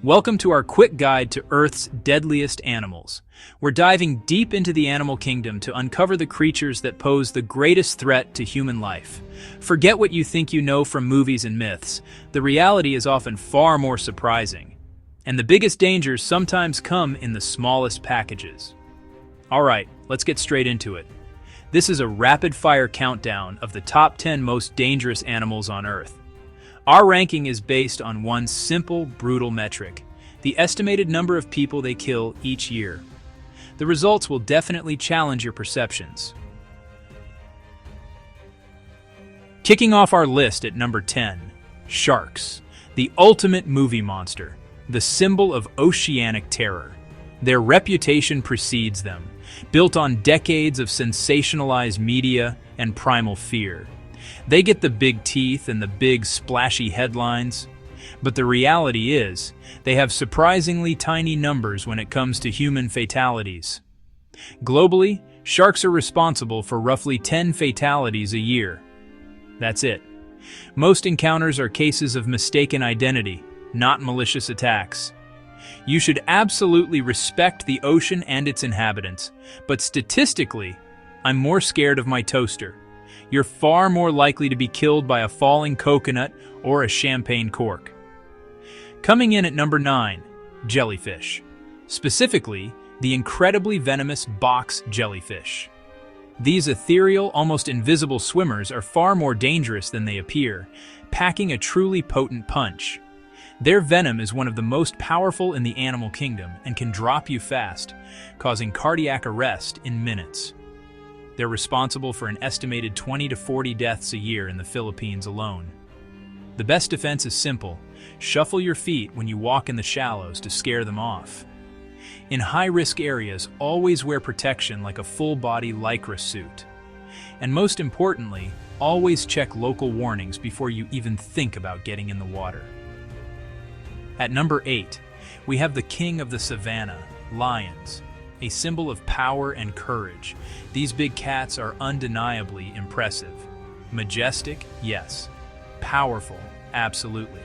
Welcome to our quick guide to Earth's deadliest animals. We're diving deep into the animal kingdom to uncover the creatures that pose the greatest threat to human life. Forget what you think you know from movies and myths. The reality is often far more surprising. And the biggest dangers sometimes come in the smallest packages. All right, let's get straight into it. This is a rapid-fire countdown of the top 10 most dangerous animals on Earth. Our ranking is based on one simple, brutal metric: the estimated number of people they kill each year. The results will definitely challenge your perceptions. Kicking off our list at number 10, sharks, the ultimate movie monster, the symbol of oceanic terror. Their reputation precedes them, built on decades of sensationalized media and primal fear. They get the big teeth and the big splashy headlines, but the reality is, they have surprisingly tiny numbers when it comes to human fatalities. Globally, sharks are responsible for roughly 10 fatalities a year. That's it. Most encounters are cases of mistaken identity, not malicious attacks. You should absolutely respect the ocean and its inhabitants, but statistically, I'm more scared of my toaster. You're far more likely to be killed by a falling coconut or a champagne cork. Coming in at number 9, jellyfish. Specifically, the incredibly venomous box jellyfish. These ethereal, almost invisible swimmers are far more dangerous than they appear, packing a truly potent punch. Their venom is one of the most powerful in the animal kingdom and can drop you fast, causing cardiac arrest in minutes. They're responsible for an estimated 20 to 40 deaths a year in the Philippines alone. The best defense is simple: shuffle your feet when you walk in the shallows to scare them off. In high-risk areas, always wear protection like a full-body Lycra suit. And most importantly, always check local warnings before you even think about getting in the water. At number 8, we have the king of the savannah, lions. A symbol of power and courage. These big cats are undeniably impressive. Majestic, yes. Powerful, absolutely.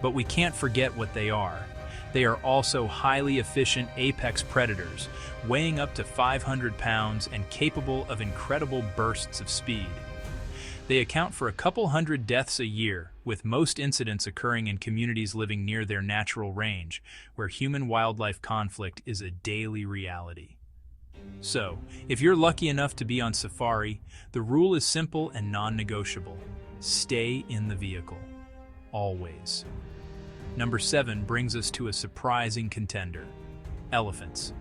But we can't forget what they are. They are also highly efficient apex predators, weighing up to 500 pounds and capable of incredible bursts of speed. They account for a couple hundred deaths a year, with most incidents occurring in communities living near their natural range, where human-wildlife conflict is a daily reality. So, if you're lucky enough to be on safari, the rule is simple and non-negotiable: stay in the vehicle. Always. Number 7 brings us to a surprising contender: elephants.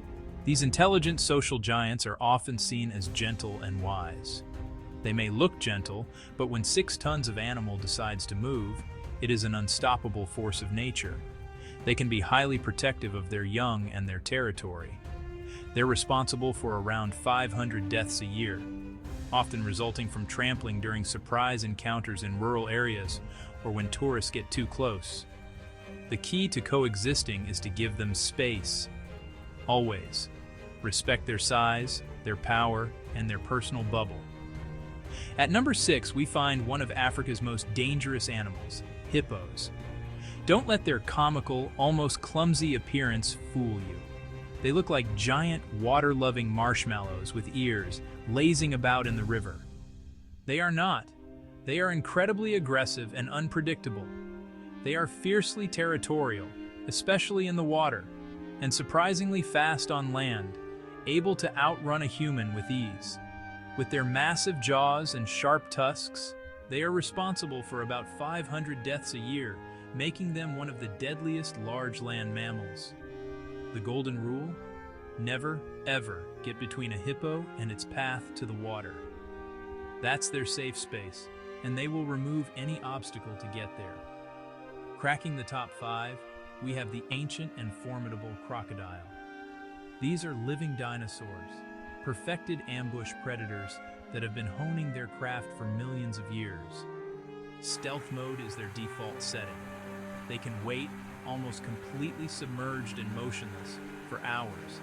These intelligent social giants are often seen as gentle and wise. They may look gentle, but when 6 tons of animal decides to move, it is an unstoppable force of nature. They can be highly protective of their young and their territory. They're responsible for around 500 deaths a year, often resulting from trampling during surprise encounters in rural areas or when tourists get too close. The key to coexisting is to give them space. Always. Respect their size, their power, and their personal bubble. At number 6, we find one of Africa's most dangerous animals, hippos. Don't let their comical, almost clumsy appearance fool you. They look like giant, water-loving marshmallows with ears, lazing about in the river. They are not. They are incredibly aggressive and unpredictable. They are fiercely territorial, especially in the water, and surprisingly fast on land, able to outrun a human with ease. With their massive jaws and sharp tusks, they are responsible for about 500 deaths a year, making them one of the deadliest large land mammals. The golden rule? Never, ever get between a hippo and its path to the water. That's their safe space, and they will remove any obstacle to get there. Cracking the top 5, we have the ancient and formidable crocodile. These are living dinosaurs, perfected ambush predators that have been honing their craft for millions of years. Stealth mode is their default setting. They can wait, almost completely submerged and motionless, for hours.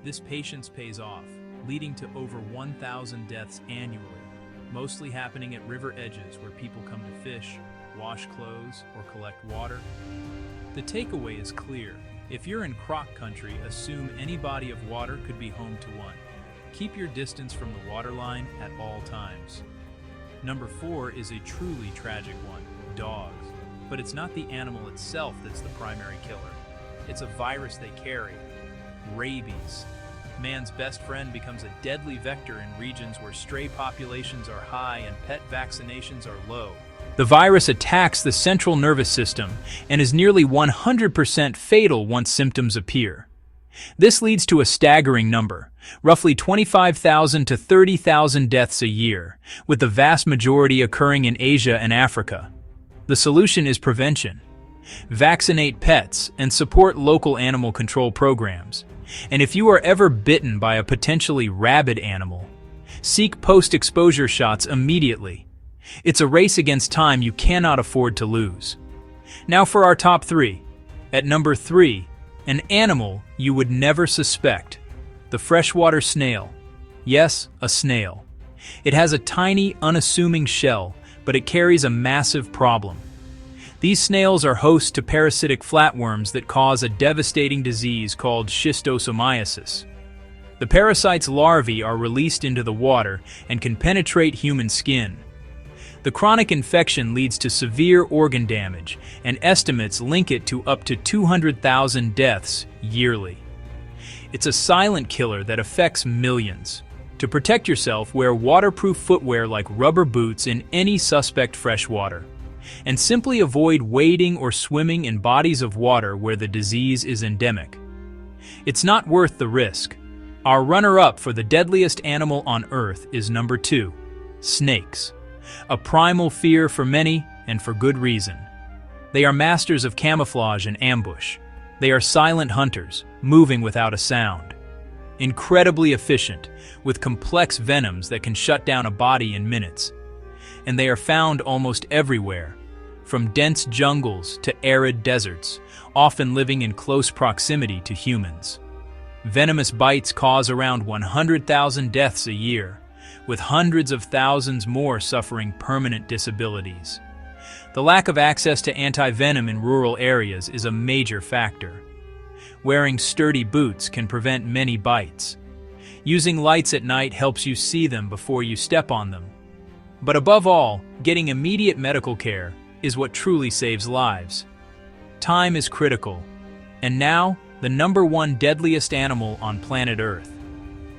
This patience pays off, leading to over 1,000 deaths annually, mostly happening at river edges where people come to fish, wash clothes, or collect water. The takeaway is clear. If you're in croc country, assume any body of water could be home to one. Keep your distance from the waterline at all times. Number 4 is a truly tragic one, dogs. But it's not the animal itself that's the primary killer. It's a virus they carry, rabies. Man's best friend becomes a deadly vector in regions where stray populations are high and pet vaccinations are low. The virus attacks the central nervous system and is nearly 100% fatal once symptoms appear. This leads to a staggering number, roughly 25,000 to 30,000 deaths a year, with the vast majority occurring in Asia and Africa. The solution is prevention. Vaccinate pets and support local animal control programs. And if you are ever bitten by a potentially rabid animal, seek post-exposure shots immediately. It's a race against time you cannot afford to lose. Now for our top 3. At number 3, an animal you would never suspect. The freshwater snail. Yes, a snail. It has a tiny, unassuming shell, but it carries a massive problem. These snails are host to parasitic flatworms that cause a devastating disease called schistosomiasis. The parasite's larvae are released into the water and can penetrate human skin. The chronic infection leads to severe organ damage, and estimates link it to up to 200,000 deaths yearly. It's a silent killer that affects millions. To protect yourself, wear waterproof footwear like rubber boots in any suspect fresh water. And simply avoid wading or swimming in bodies of water where the disease is endemic. It's not worth the risk. Our runner-up for the deadliest animal on Earth is number 2, snakes. A primal fear for many, and for good reason. They are masters of camouflage and ambush. They are silent hunters, moving without a sound. Incredibly efficient, with complex venoms that can shut down a body in minutes. And they are found almost everywhere, from dense jungles to arid deserts, often living in close proximity to humans. Venomous bites cause around 100,000 deaths a year, with hundreds of thousands more suffering permanent disabilities. The lack of access to anti-venom in rural areas is a major factor. Wearing sturdy boots can prevent many bites. Using lights at night helps you see them before you step on them. But above all, getting immediate medical care is what truly saves lives. Time is critical. And now, the number 1 deadliest animal on planet Earth.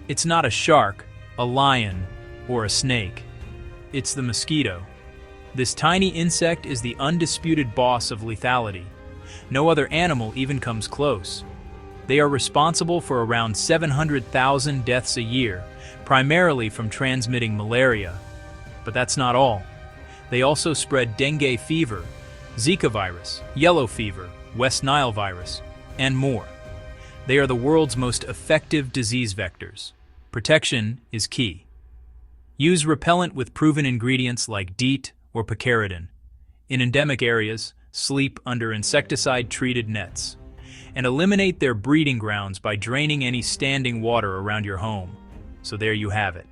It's not a shark, a lion, or a snake. It's the mosquito. This tiny insect is the undisputed boss of lethality. No other animal even comes close. They are responsible for around 700,000 deaths a year, primarily from transmitting malaria. But that's not all. They also spread dengue fever, Zika virus, yellow fever, West Nile virus, and more. They are the world's most effective disease vectors. Protection is key. Use repellent with proven ingredients like DEET or picaridin. In endemic areas, sleep under insecticide-treated nets. And eliminate their breeding grounds by draining any standing water around your home. So there you have it.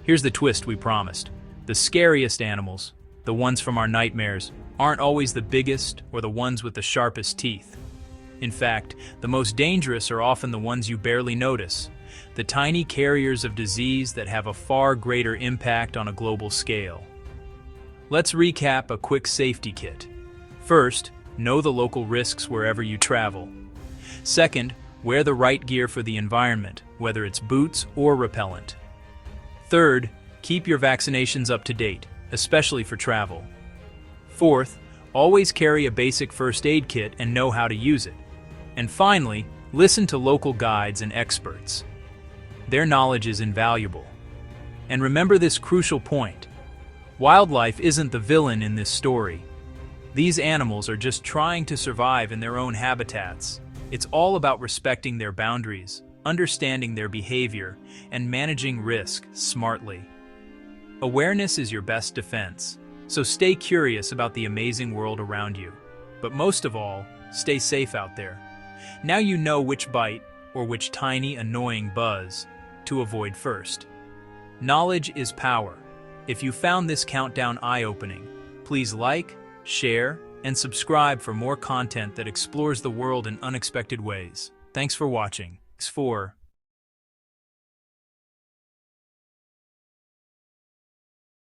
Here's the twist we promised. The scariest animals, the ones from our nightmares, aren't always the biggest or the ones with the sharpest teeth. In fact, the most dangerous are often the ones you barely notice, the tiny carriers of disease that have a far greater impact on a global scale. Let's recap a quick safety kit. First, know the local risks wherever you travel. Second, wear the right gear for the environment, whether it's boots or repellent. Third, keep your vaccinations up to date, especially for travel. Fourth, always carry a basic first aid kit and know how to use it. And finally, listen to local guides and experts. Their knowledge is invaluable. And remember this crucial point. Wildlife isn't the villain in this story. These animals are just trying to survive in their own habitats. It's all about respecting their boundaries, understanding their behavior, and managing risk smartly. Awareness is your best defense, so stay curious about the amazing world around you. But most of all, stay safe out there. Now you know which bite, or which tiny, annoying buzz, to avoid first. Knowledge is power. If you found this countdown eye-opening, please like, share, and subscribe for more content that explores the world in unexpected ways. Thanks for watching. Thanks for